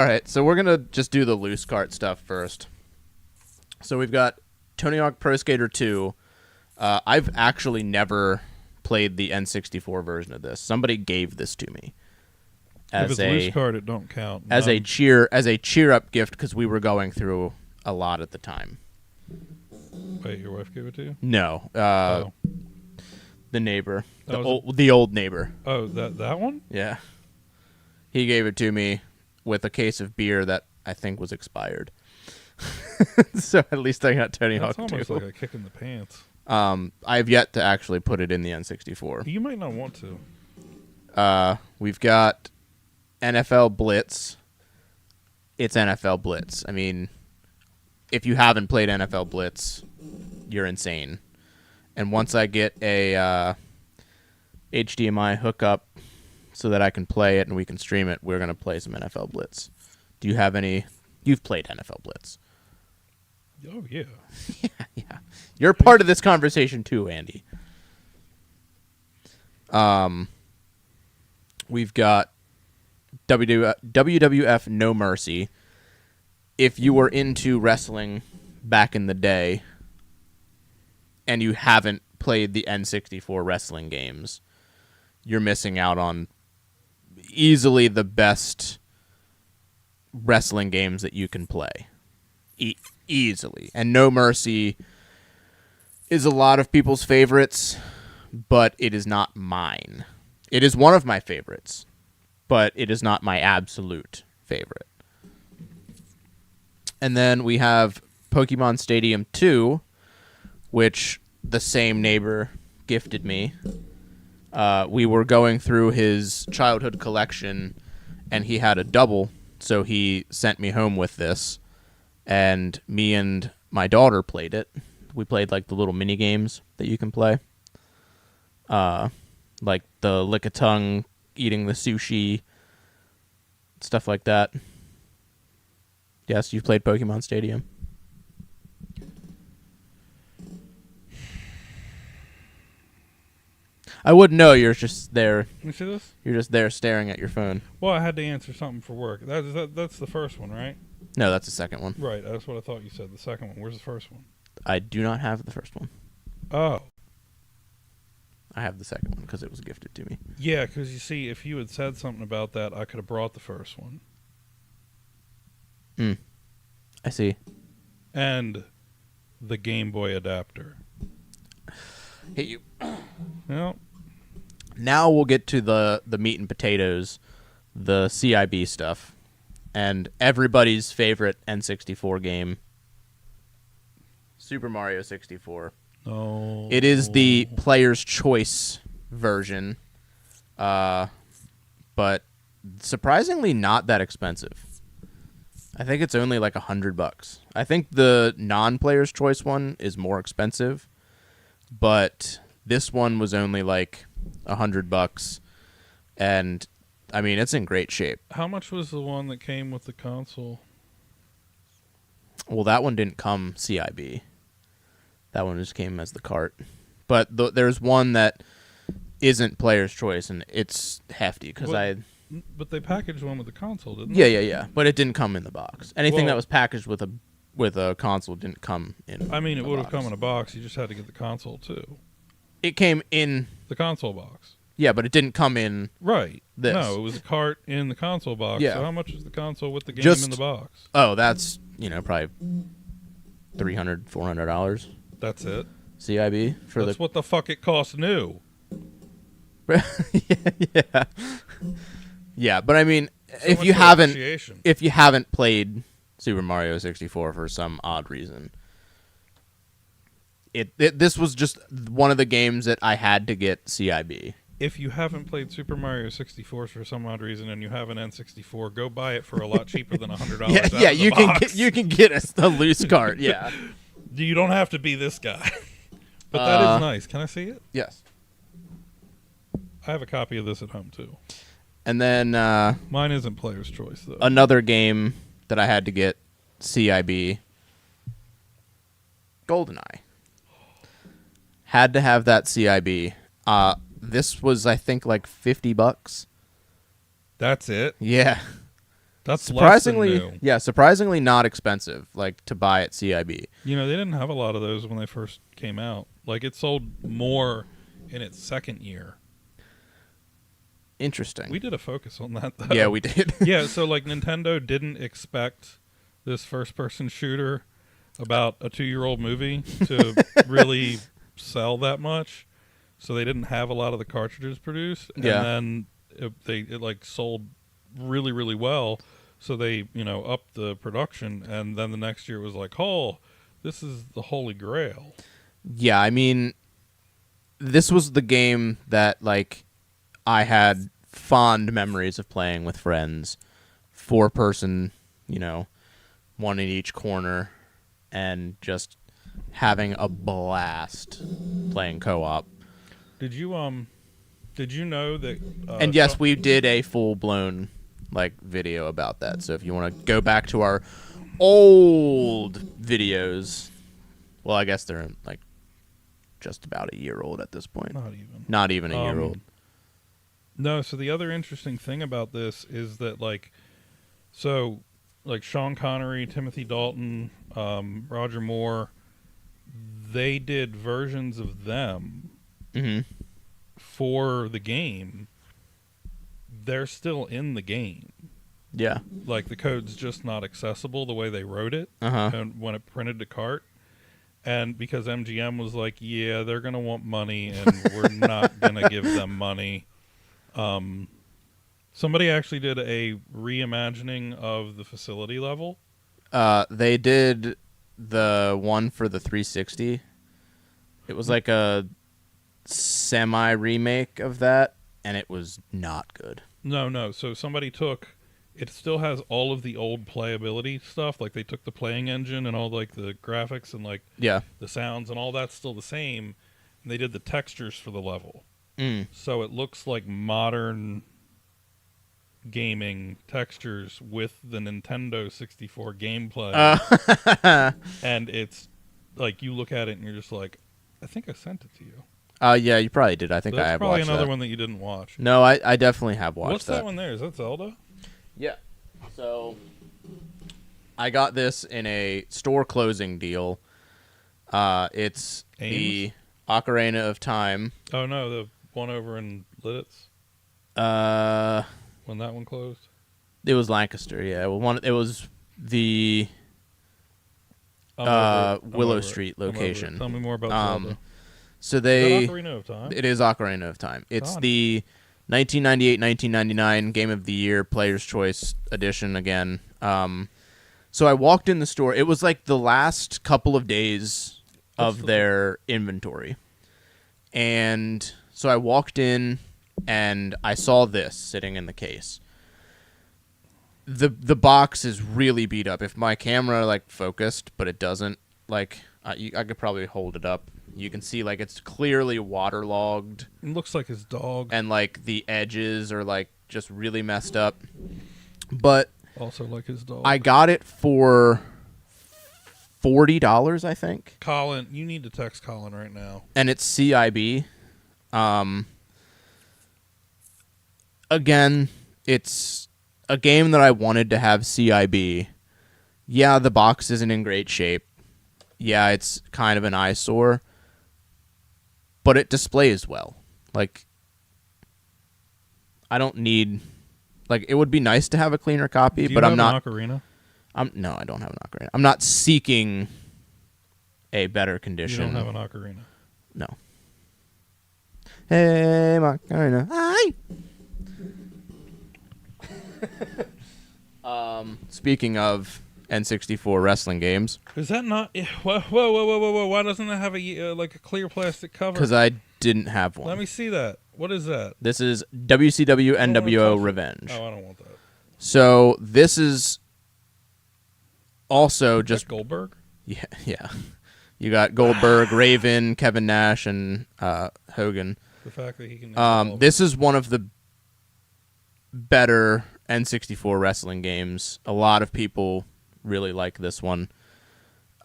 All right, so we're gonna just do the loose cart stuff first. So we've got Tony Hawk Pro Skater 2. I've actually never played the N64 version of this. Somebody gave this to me If it's loose cart, it don't count. as a cheer up gift because we were going through a lot at the time. Wait, your wife gave it to you? No, Oh. the neighbor, Oh, the old neighbor. Oh, that one? Yeah, he gave it to me with a case of beer that I think was expired. So at least I got Tony Hawk 2. That's almost like a kick in the pants. I've yet to actually put it in the N64. You might not want to. We've got NFL Blitz. It's NFL Blitz. I mean, if you haven't played NFL Blitz, you're insane. And once I get a HDMI hookup so that I can play it and we can stream it, we're going to play some NFL Blitz. Do you have any? You've played NFL Blitz. Oh, yeah. Yeah. You're part of this conversation too, Andy. We've got WWF No Mercy. If you were into wrestling back in the day and you haven't played the N64 wrestling games, you're missing out on easily the best wrestling games that you can play. Easily. And No Mercy is a lot of people's favorites, but it is not mine. It is one of my favorites, but it is not my absolute favorite. And then we have Pokemon Stadium 2, which the same neighbor gifted me. We were going through his childhood collection, and he had a double, so he sent me home with this. And me and my daughter played it. We played like the little mini games that you can play, like the lick a tongue, eating the sushi, stuff like that. Yes, you've played Pokemon Stadium. I wouldn't know. You're just there. Let me see this. You're just there staring at your phone. Well, I had to answer something for work. That's the first one, right? No, that's the second one. Right, that's what I thought you said. The second one. Where's the first one? I do not have the first one. Oh. I have the second one because it was gifted to me. Yeah, because you see, if you had said something about that, I could have brought the first one. I see. And the Game Boy adapter. Hey, you. Well, Now we'll get to the meat and potatoes, the CIB stuff, and everybody's favorite N64 game, Super Mario 64. no. It is the player's choice version, but surprisingly not that expensive. I think it's only like $100. I think the non-player's choice one is more expensive, but this one was only like $100, and I mean it's in great shape. How much was the one that came with the console? Well, that one didn't come CIB. That one just came as the cart. But there's one that isn't player's choice, and it's hefty because But they packaged one with the console, didn't they? Yeah. But it didn't come in the box. Anything Well- that was packaged with a console didn't come in. I mean, it the would have box. come in a box. You just had to get the console too. It came in. The console box. Yeah, but it didn't come in. Right. This. No, it was a cart in the console box. Yeah. So how much was the console with the game Just- in the box? Oh, that's probably $300, $400 That's it. CIB for That's what the fuck it costs new. yeah. Yeah, but I mean, So if much you for haven't appreciation. if you haven't played Super Mario 64 for some odd reason, this was just one of the games that I had to get CIB. If you haven't played Super Mario 64 for some odd reason and you have an N64, go buy it for a lot cheaper than $100. Yeah, out yeah, of the you can box. get a loose cart. Yeah. You don't have to be this guy. But that is nice. Can I see it? Yes. I have a copy of this at home too. And then Mine isn't player's choice though. another game that I had to get CIB, GoldenEye. Had to have that CIB. This was, I think, like $50. That's it. Yeah. That's surprisingly, less than new. yeah, surprisingly not expensive, like to buy at CIB. You know, they didn't have a lot of those when they first came out. Like, it sold more in its second year. Interesting. We did a focus on that, though. Yeah, we did. Yeah, so, like, Nintendo didn't expect this first-person shooter about a 2-year-old movie to really sell that much. So they didn't have a lot of the cartridges produced. And Yeah. then it like, sold really, really well. So they, upped the production. And then the next year it was like, oh, this is the holy grail. Yeah, I mean, this was the game that, like, I had fond memories of playing with friends. 4-person, one in each corner, and just having a blast playing co-op. Did you know that? And yes, we did a full-blown, like, video about that. So if you want to go back to our old videos, well, I guess they're, like, just about a year old at this point. Not even a year old. No, so the other interesting thing about this is that, like, Sean Connery, Timothy Dalton, Roger Moore, they did versions of them for the game. They're still in the game. Yeah. Like, the code's just not accessible the way they wrote it and when it printed to cart. And because MGM was like, yeah, they're going to want money, and we're not going to give them money. Somebody actually did a reimagining of the facility level. They did the one for the 360. It was like a semi-remake of that, and it was not good. No. So somebody took... It still has all of the old playability stuff. Like, they took the playing engine and all, like, the graphics and, like, the sounds and all that's still the same. And they did the textures for the level. So it looks like modern gaming textures with the Nintendo 64 gameplay. And it's, like, you look at it and you're just like, I think I sent it to you. Yeah, you probably did. I think I have watched that. That's probably another one that you didn't watch. No, I definitely have watched What's that one there? Is that Zelda? Yeah. So I got this in a store closing deal. It's Ames? the Ocarina of Time. Oh, no, the one over in Lidditz? When that one closed? It was Lancaster, yeah. Well, it was the Willow Street location. Tell me more about Zelda. So Is they... that Ocarina of Time? It is Ocarina of Time. It's the 1998-1999 Game of the Year Player's Choice Edition again. So I walked in the store. It was like the last couple of days of their inventory. And so I walked in and I saw this sitting in the case. The box is really beat up. If my camera like focused, but it doesn't, like I could probably hold it up. You can see, like, it's clearly waterlogged. It looks like his dog. And, like, the edges are, like, just really messed up. But... Also like his dog. I got it for $40, I think. Colin, you need to text Colin right now. And it's CIB. Again, it's a game that I wanted to have CIB. Yeah, the box isn't in great shape. Yeah, it's kind of an eyesore. But it displays well. Like, I don't need... Like, it would be nice to have a cleaner copy, but I'm not... Do you have an Ocarina? No, I don't have an Ocarina. I'm not seeking a better condition. You don't have an Ocarina? No. Hey, Ocarina. Hi! Speaking of N64 wrestling games... Is that not... Whoa. Why doesn't it have a clear plastic cover? Because I didn't have one. Let me see that. What is that? This is WCW NWO Revenge. Oh, I don't want that. So this is also just Goldberg? Yeah. You got Goldberg, Raven, Kevin Nash, and Hogan. The fact that he can... This is one of the better N64 wrestling games. A lot of people really like this one.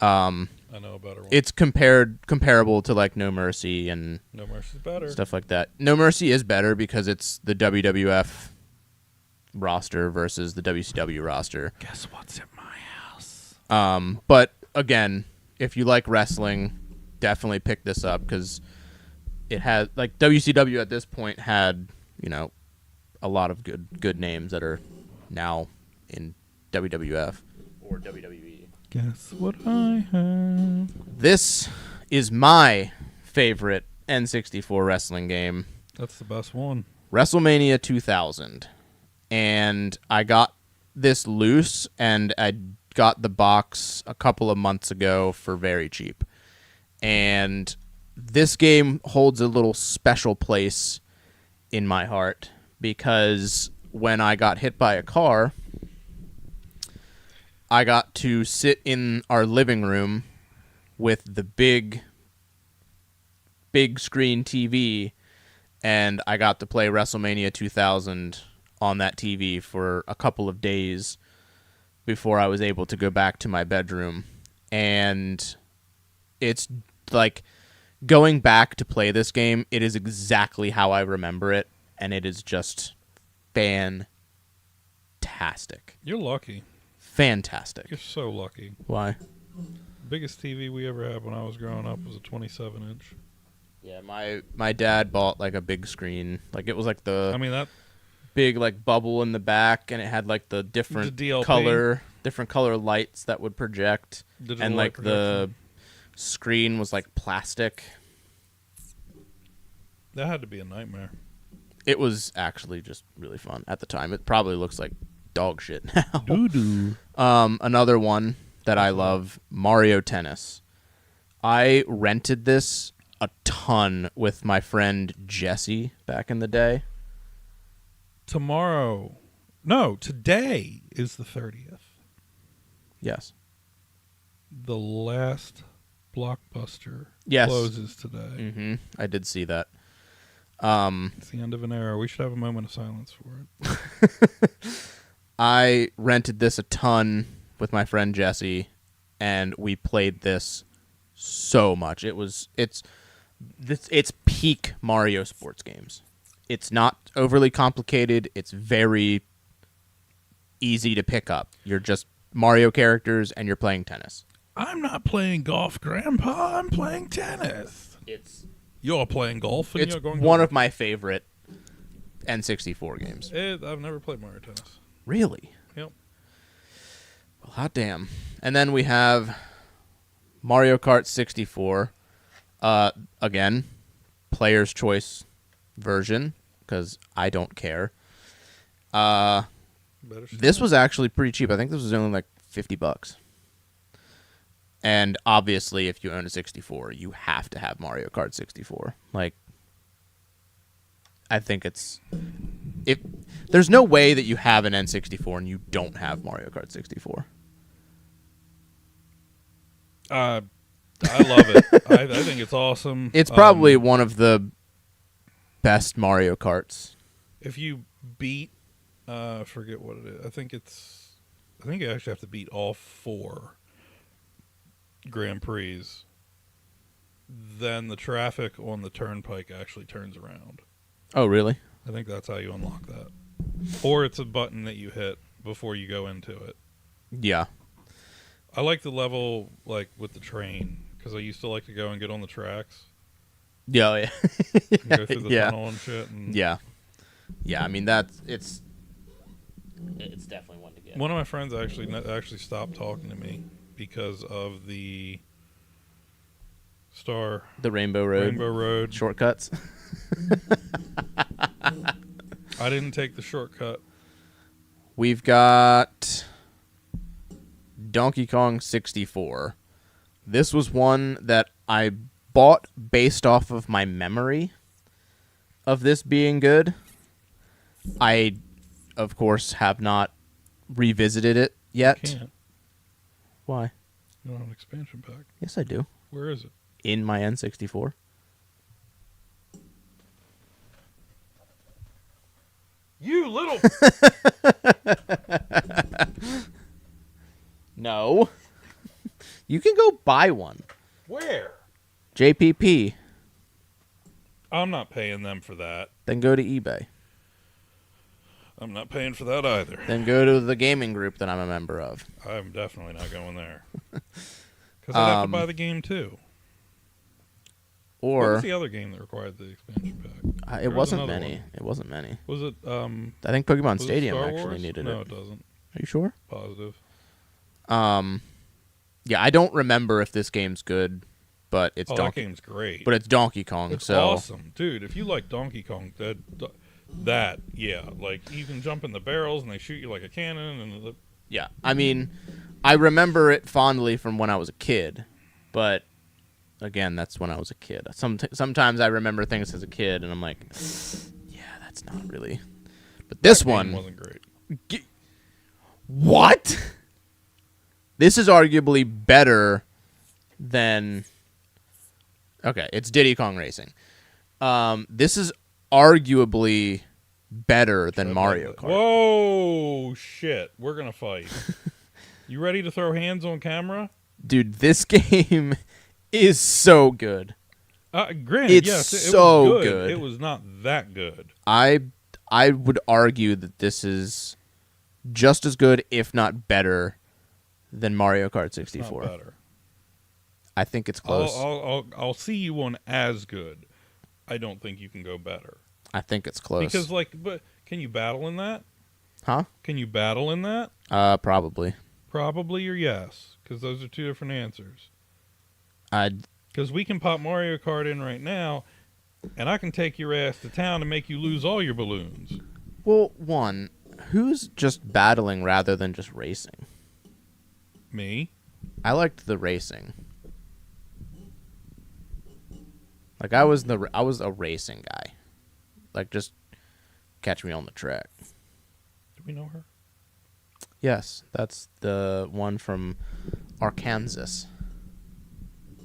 I know a better one. It's comparable to like No Mercy and No Mercy's better. Stuff like that. No Mercy is better because it's the WWF roster versus the WCW roster. Guess what's at my house? But again, if you like wrestling, definitely pick this up because it had like WCW at this point had a lot of good names that are now in WWF or WWE. Guess what I have? This is my favorite N64 wrestling game. That's the best one. WrestleMania 2000. And I got this loose, and I got the box a couple of months ago for very cheap. And this game holds a little special place in my heart because when I got hit by a car, I got to sit in our living room with the big screen TV, and I got to play WrestleMania 2000 on that TV for a couple of days before I was able to go back to my bedroom. And it's like going back to play this game, it is exactly how I remember it, and it is just fantastic. You're lucky. Fantastic. You're so lucky. Why? Biggest TV we ever had when I was growing up was a 27-inch. Yeah, my dad bought like a big screen. Like it was like that big like bubble in the back, and it had like the different color lights that would project, and like the screen was like plastic. That had to be a nightmare. It was actually just really fun at the time. It probably looks like dog shit now. Doo-doo. Another one that I love, Mario Tennis. I rented this a ton with my friend Jesse back in the day. Today is the 30th. Yes. The last Blockbuster yes. closes today. Mm-hmm. I did see that. It's the end of an era. We should have a moment of silence for it. I rented this a ton with my friend Jesse, and we played this so much. It's peak Mario sports games. It's not overly complicated. It's very easy to pick up. You're just Mario characters, and you're playing tennis. I'm not playing golf, Grandpa. I'm playing tennis. You're playing golf, and you're going one of my favorite N64 games. I've never played Mario Tennis. Really? Yep. Well, hot damn. And then we have Mario Kart 64. Again, player's choice version, because I don't care. This was actually pretty cheap. I think this was only like $50. And obviously, if you own a 64, you have to have Mario Kart 64. Like, I think there's no way that you have an N64 and you don't have Mario Kart 64. I love it. I think it's awesome. It's probably one of the best Mario Karts. If you beat, I forget what it is. I think you actually have to beat all 4 Grand Prix. Then the traffic on the turnpike actually turns around. Oh, really? I think that's how you unlock that. Or it's a button that you hit before you go into it. Yeah. I like the level like with the train because I used to like to go and get on the tracks. Yeah, yeah. And go through the tunnel and shit. And yeah. I mean it's definitely one to get. One of my friends actually stopped talking to me because of the Rainbow Road shortcuts. I didn't take the shortcut. We've got Donkey Kong 64. This was one that I bought based off of my memory of this being good. I, of course, have not revisited it yet. You can't. Why? You don't have an expansion pack. Yes, I do. Where is it? In my N64. You little... No. You can go buy one. Where? JPP. I'm not paying them for that. Then go to eBay. I'm not paying for that either. Then go to the gaming group that I'm a member of. I'm definitely not going there. Because I'd have to buy the game too. Or what was the other game that required the expansion pack? It wasn't many. It wasn't many. Was it? I think Pokemon Stadium actually needed it. No, it doesn't. Are you sure? Positive. Yeah, I don't remember if this game's good, but it's that game's great. But it's Donkey Kong. It's so awesome, dude. If you like Donkey Kong, that yeah, like you can jump in the barrels and they shoot you like a cannon and. Yeah, I mean, I remember it fondly from when I was a kid, but again, that's when I was a kid. Sometimes I remember things as a kid, and I'm like, yeah, that's not really. But this one wasn't great. What? This is arguably better than. Okay, it's Diddy Kong Racing. This is arguably better than Mario Kart. Whoa, shit. We're going to fight. You ready to throw hands on camera? Dude, this game is so good. Granted, it's yes, it so was good. It was not that good. I would argue that this is just as good, if not better, than Mario Kart 64. It's not better. I think it's close. I'll see you on as good. I don't think you can go better. I think it's close. Because, but can you battle in that? Huh? Can you battle in that? Probably. Probably or yes, because those are two different answers. Because we can pop Mario Kart in right now, and I can take your ass to town and make you lose all your balloons. Well, one, who's just battling rather than just racing? Me. I liked the racing. Like I was a racing guy. Like just catch me on the track. Do we know her? Yes, that's the one from Arkansas.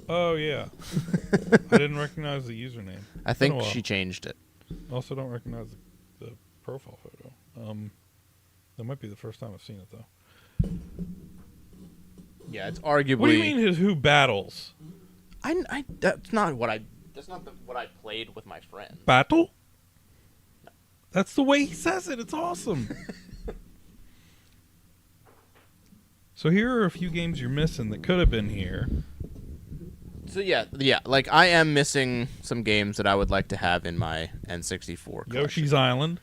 Oh yeah. I didn't recognize the username. I think she changed it. Also don't recognize the profile photo. That might be the first time I've seen it though. Yeah, it's arguably. What do you mean who battles? That's not what I played with my friend. Battle? No. That's the way he says it. It's awesome. So here are a few games you're missing that could have been here. So yeah. Like I am missing some games that I would like to have in my N64 collection. Yoshi's Island.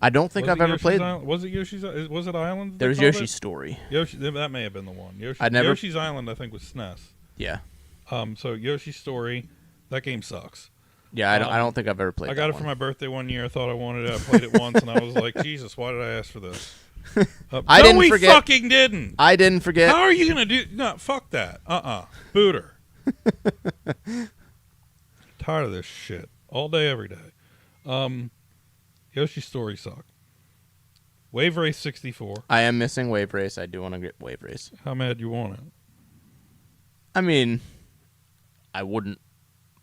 I don't think I've ever played. Was it Yoshi's? Was it Island? There's Yoshi's Story. That may have been the one. Yoshi's Island, I think, was SNES. Yeah. So Yoshi's Story, that game sucks. Yeah, I don't think I've ever played. I got it for my birthday one year. I thought I wanted it. I played it once, and I was like, Jesus, why did I ask for this? I didn't forget. Fucking didn't. I didn't forget. How are you gonna do? No, fuck that. Booter. Tired of this shit all day, every day. Yoshi's Story sucked. Wave Race 64. I am missing Wave Race. I do want to get Wave Race. How mad you want it? I mean, I wouldn't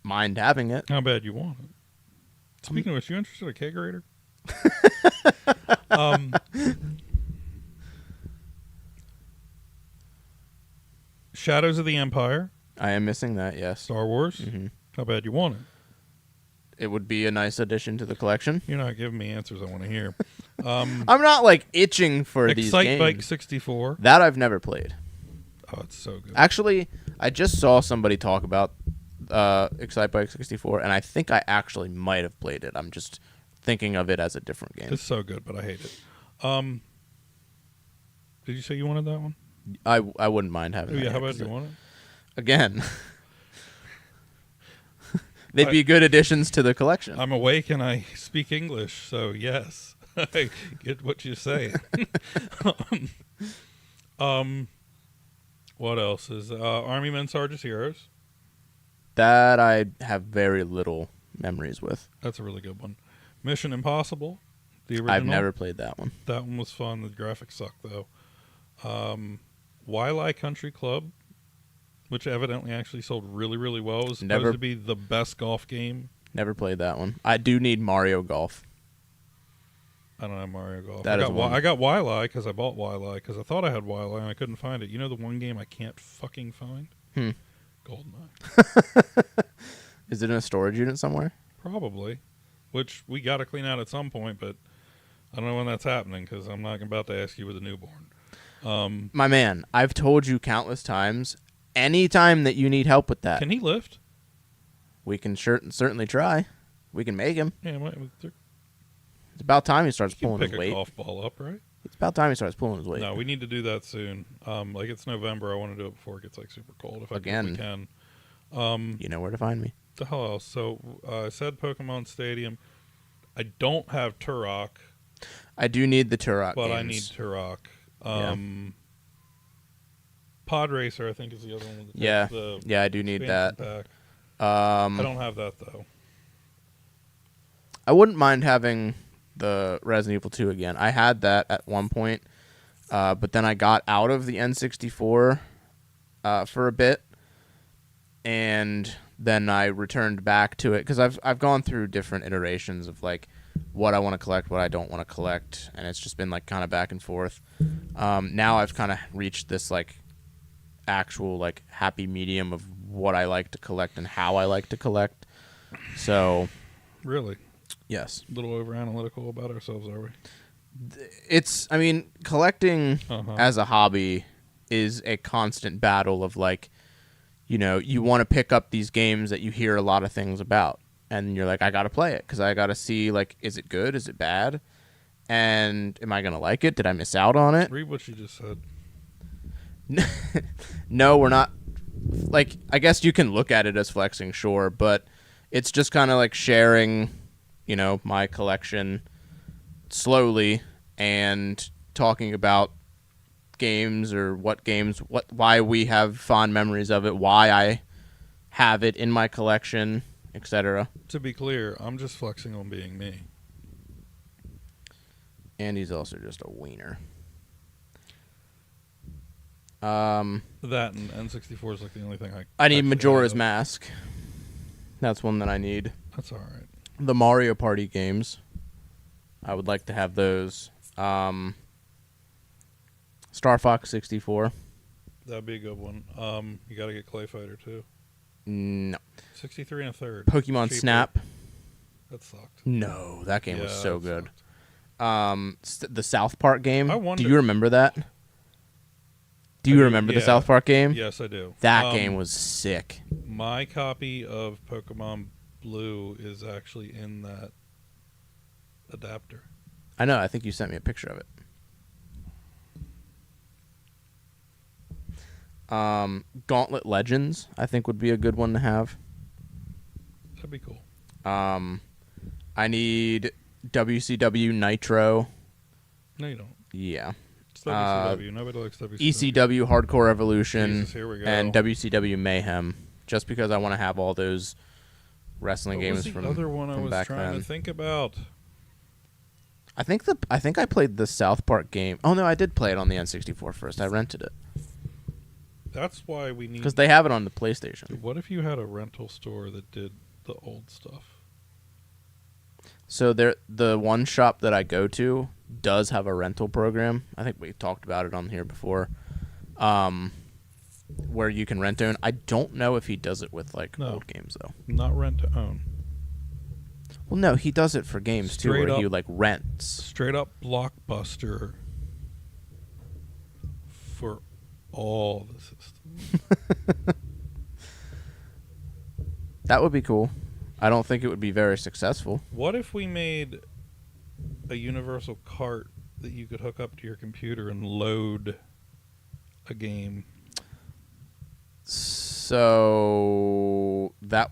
mind having it. How bad you want it? Speaking of which, you interested in a kegerator? Shadows of the Empire. I am missing that, yes. Star Wars. Mm-hmm. How bad you want it? It would be a nice addition to the collection. You're not giving me answers I want to hear. I'm not like itching for these games. Excite Bike 64. That I've never played. Oh, it's so good. Actually, I just saw somebody talk about Excite Bike 64, and I think I actually might have played it. I'm just thinking of it as a different game. It's so good, but I hate it. Did you say you wanted that one? I wouldn't mind having that. Yeah, how bad do you want it? Again. They'd be good additions to the collection. I'm awake and I speak English, so yes. I get what you're saying. What else is Army Men Sarge's Heroes? That I have very little memories with. That's a really good one. Mission Impossible, the original. I've never played that one. That one was fun. The graphics suck though. Wily Country Club, which evidently actually sold really, really well. It was supposed to be the best golf game. Never played that one. I do need Mario Golf. I don't have Mario Golf. I got Wily because I bought Wily because I thought I had Wily and I couldn't find it. You know the one game I can't fucking find? GoldenEye. Is it in a storage unit somewhere? Probably. Which we got to clean out at some point, but I don't know when that's happening because I'm not about to ask you with a newborn. My man, I've told you countless times, anytime that you need help with that. Can he lift? We can certainly try. We can make him. Yeah, it's about time he starts pulling his weight. weight. Pick a golf ball up, right? It's about time he starts pulling his weight. No, we need to do that soon. Like it's November. I want to do it before it gets like super cold. If we can. You know where to find me. The hell else? So I said Pokemon Stadium. I don't have Turok. I do need the Turok but games. I need Turok. Pod Racer, I think, is the other one. Yeah, I do need that. I don't have that though. I wouldn't mind having the Resident Evil 2 again. I had that at one point, but then I got out of the N64 for a bit, and then I returned back to it because I've gone through different iterations of like what I want to collect, what I don't want to collect, and it's just been like kind of back and forth. Now I've kind of reached this like actual like happy medium of what I like to collect and how I like to collect. So, really, yes, a little over analytical about ourselves, are we? I mean, collecting as a hobby is a constant battle of like, you know, you want to pick up these games that you hear a lot of things about, and you're like, I got to play it because I got to see, like, is it good? Is it bad? And am I going to like it? Did I miss out on it? Read what you just said. No, we're not. Like, I guess you can look at it as flexing, sure, but it's just kind of like sharing, you know, my collection slowly and talking about games or why we have fond memories of it, why I have it in my collection, etc. To be clear, I'm just flexing on being me. And he's also just a wiener. That and N64 is like the only thing I need Majora's Mask. That's one that I need. That's all right. The Mario Party games, I would like to have those. Star Fox 64. That'd be a good one. You got to get Clay Fighter too. No. 63 and a third. Pokemon Snap. That sucked. No, that game was so good. The South Park game. Do you remember that? Do you remember the South Park game? Yes, I do. That game was sick. My copy of Pokemon Blue is actually in that adapter. I know. I think you sent me a picture of it. Gauntlet Legends, I think, would be a good one to have. That'd be cool. I need WCW Nitro. No, you don't. Yeah. It's WCW. Nobody likes WCW. ECW Hardcore Evolution. Jesus, here we go. And WCW Mayhem. Just because I want to have all those wrestling games from back then. What was the other one I was trying to think about? I think I played the South Park game. Oh no, I did play it on the N64 first. I rented it. That's why we need... Because they have it on the PlayStation. What if you had a rental store that did the old stuff? So the one shop that I go to does have a rental program. I think we talked about it on here before. Where you can rent own. I don't know if he does it with like old games though. Not rent to own. Well, no, he does it for games too, where he like rents. Straight up Blockbuster for all the systems. That would be cool. I don't think it would be very successful. What if we made a universal cart that you could hook up to your computer and load a game? So that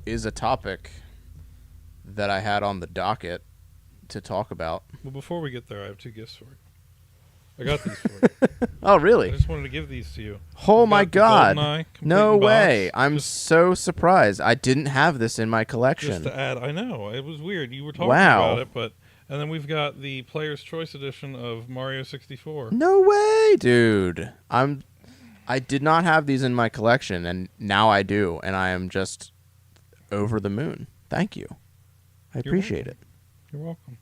is a topic that I had on the docket to talk about. Well, before we get there, I have two gifts for you. I got these for you. Oh, really? I just wanted to give these to you. Oh, my God. No way. Box. I'm so surprised. I didn't have this in my collection. Just to add, I know. It was weird. You were talking about it, but... And then we've got the Player's Choice Edition of Mario 64. No way, dude. I did not have these in my collection, and now I do, and I am just over the moon. Thank you. I appreciate it. You're welcome.